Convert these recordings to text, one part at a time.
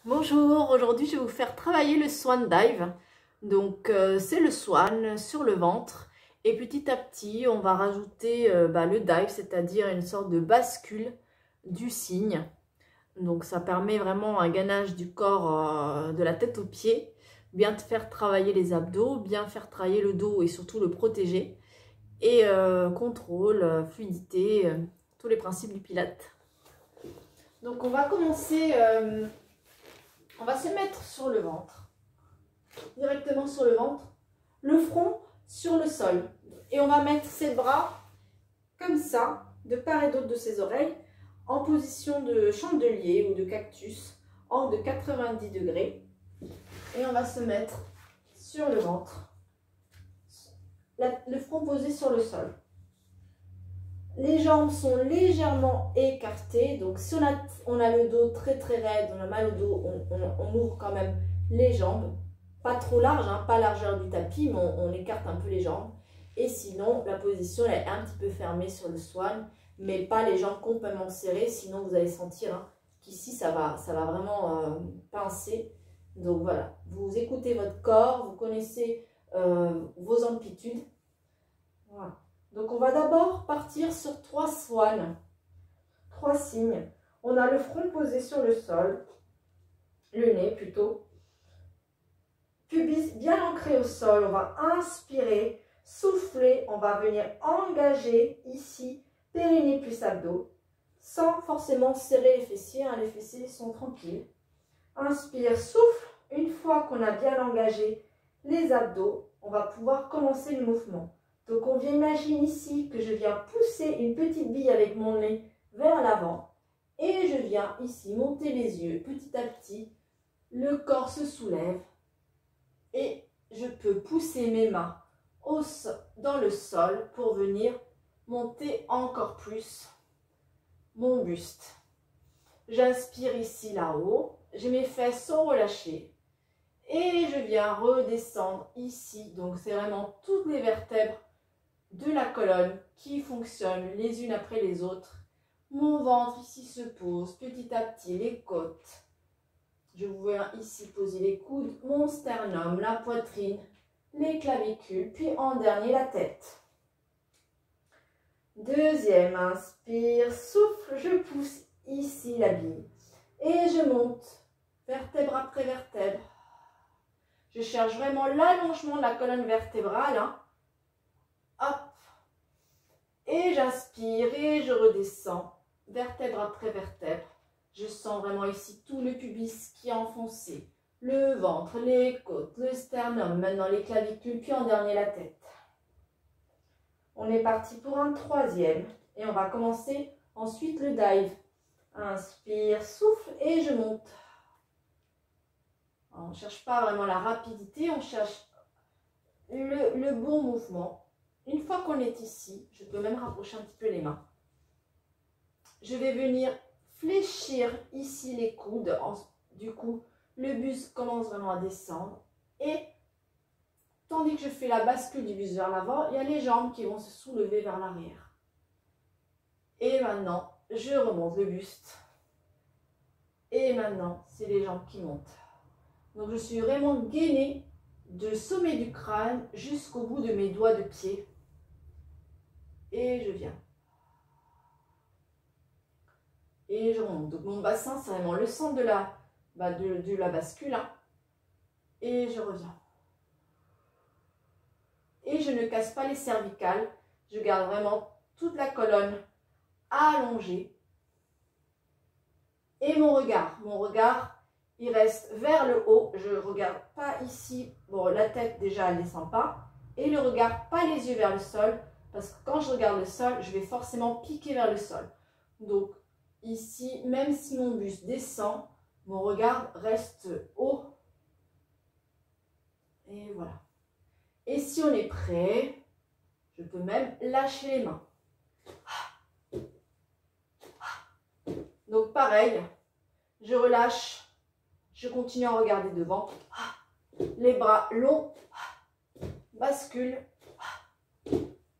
Bonjour, aujourd'hui je vais vous faire travailler le swan dive. Donc c'est le swan sur le ventre et petit à petit on va rajouter le dive, c'est-à-dire une sorte de bascule du cygne. Donc ça permet vraiment un gainage du corps de la tête aux pieds, bien faire travailler les abdos, bien faire travailler le dos et surtout le protéger. Et contrôle, fluidité, tous les principes du pilate. Donc on va commencer... on va se mettre sur le ventre, directement sur le ventre, le front sur le sol. Et on va mettre ses bras comme ça, de part et d'autre de ses oreilles, en position de chandelier ou de cactus, angle de 90 degrés. Et on va se mettre sur le ventre, le front posé sur le sol. Les jambes sont légèrement écartées, donc si on a le dos très raide, on a mal au dos, on ouvre quand même les jambes. Pas trop large, hein, pas largeur du tapis, mais on écarte un peu les jambes. Et sinon, la position elle est un petit peu fermée sur le swan, mais pas les jambes complètement serrées, sinon vous allez sentir hein, qu'ici ça va vraiment pincer. Donc voilà, vous écoutez votre corps, vous connaissez vos amplitudes. Voilà. Donc on va d'abord partir sur 3 swans, 3 cygnes. On a le front posé sur le sol, le nez plutôt. Pubis bien ancré au sol, on va inspirer, souffler, on va venir engager ici, périnée plus abdos, sans forcément serrer les fessiers, hein, les fessiers sont tranquilles. Inspire, souffle, une fois qu'on a bien engagé les abdos, on va pouvoir commencer le mouvement. Donc on vient imaginer ici que je viens pousser une petite bille avec mon nez vers l'avant et je viens ici monter les yeux petit à petit, le corps se soulève et je peux pousser mes mains dans le sol pour venir monter encore plus mon buste. J'inspire ici là-haut, j'ai mes fesses sont relâchées et je viens redescendre ici, donc c'est vraiment toutes les vertèbres de la colonne qui fonctionnent les unes après les autres. Mon ventre ici se pose petit à petit, les côtes. Je vous viens ici poser les coudes, mon sternum, la poitrine, les clavicules, puis en dernier la tête. Deuxième, inspire, souffle, je pousse ici la bille et je monte vertèbre après vertèbre. Je cherche vraiment l'allongement de la colonne vertébrale. Hein. Hop. Et j'inspire et je redescends, vertèbre après vertèbre. Je sens vraiment ici tout le pubis qui est enfoncé, le ventre, les côtes, le sternum, maintenant les clavicules, puis en dernier la tête. On est parti pour un troisième et on va commencer ensuite le dive. Inspire, souffle et je monte. On ne cherche pas vraiment la rapidité, on cherche le bon mouvement. Une fois qu'on est ici, je peux même rapprocher un petit peu les mains. Je vais venir fléchir ici les coudes. Du coup, le buste commence vraiment à descendre. Et tandis que je fais la bascule du buste vers l'avant, il y a les jambes qui vont se soulever vers l'arrière. Et maintenant, je remonte le buste. Et maintenant, c'est les jambes qui montent. Donc, je suis vraiment gainée du sommet du crâne jusqu'au bout de mes doigts de pied. Et je viens. Et je remonte. Donc mon bassin, c'est vraiment le centre de la bascule. Hein. Et je reviens. Et je ne casse pas les cervicales. Je garde vraiment toute la colonne allongée. Et mon regard, il reste vers le haut. Je ne regarde pas ici. Bon, la tête déjà, elle ne descend pas. Et le regard, pas les yeux vers le sol. Parce que quand je regarde le sol, je vais forcément piquer vers le sol. Donc, ici, même si mon buste descend, mon regard reste haut. Et voilà. Et si on est prêt, je peux même lâcher les mains. Donc, pareil, je relâche. Je continue à regarder devant. Les bras longs. Bascule.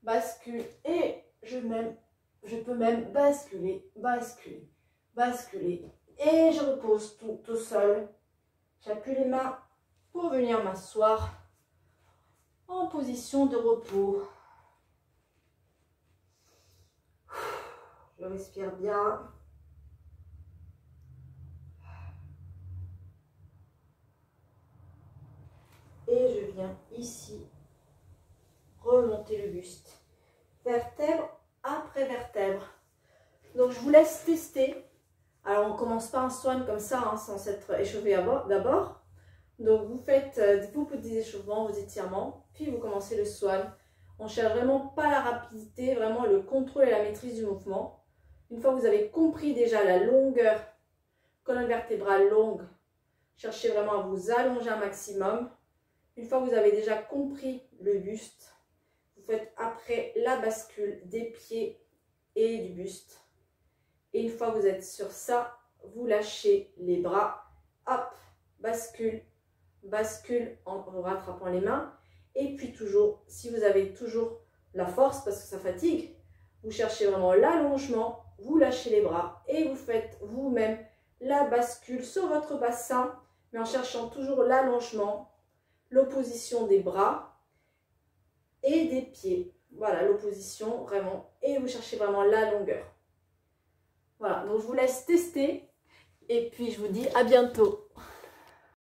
Bascule et je peux même basculer, basculer, basculer Et je repose tout seul. J'appuie les mains pour venir m'asseoir en position de repos. Je respire bien. Et je viens ici remonter le buste. Vertèbre après vertèbre. Donc je vous laisse tester. Alors on ne commence pas un swan comme ça, hein, sans s'être échauffé d'abord. Donc vous faites vos petits échauffements, vos étirements, puis vous commencez le swan. On cherche vraiment pas la rapidité, vraiment le contrôle et la maîtrise du mouvement. Une fois que vous avez compris déjà la longueur, colonne vertébrale longue, cherchez vraiment à vous allonger un maximum. Une fois que vous avez déjà compris le buste, vous faites après la bascule des pieds et du buste. Et une fois que vous êtes sur ça, vous lâchez les bras. Hop, bascule, bascule en rattrapant les mains. Et puis toujours, si vous avez toujours la force, parce que ça fatigue, vous cherchez vraiment l'allongement, vous lâchez les bras et vous faites vous-même la bascule sur votre bassin, mais en cherchant toujours l'allongement, l'opposition des bras et des pieds. Voilà, l'opposition vraiment. Et vous cherchez vraiment la longueur. Voilà, donc je vous laisse tester. Et puis je vous dis à bientôt.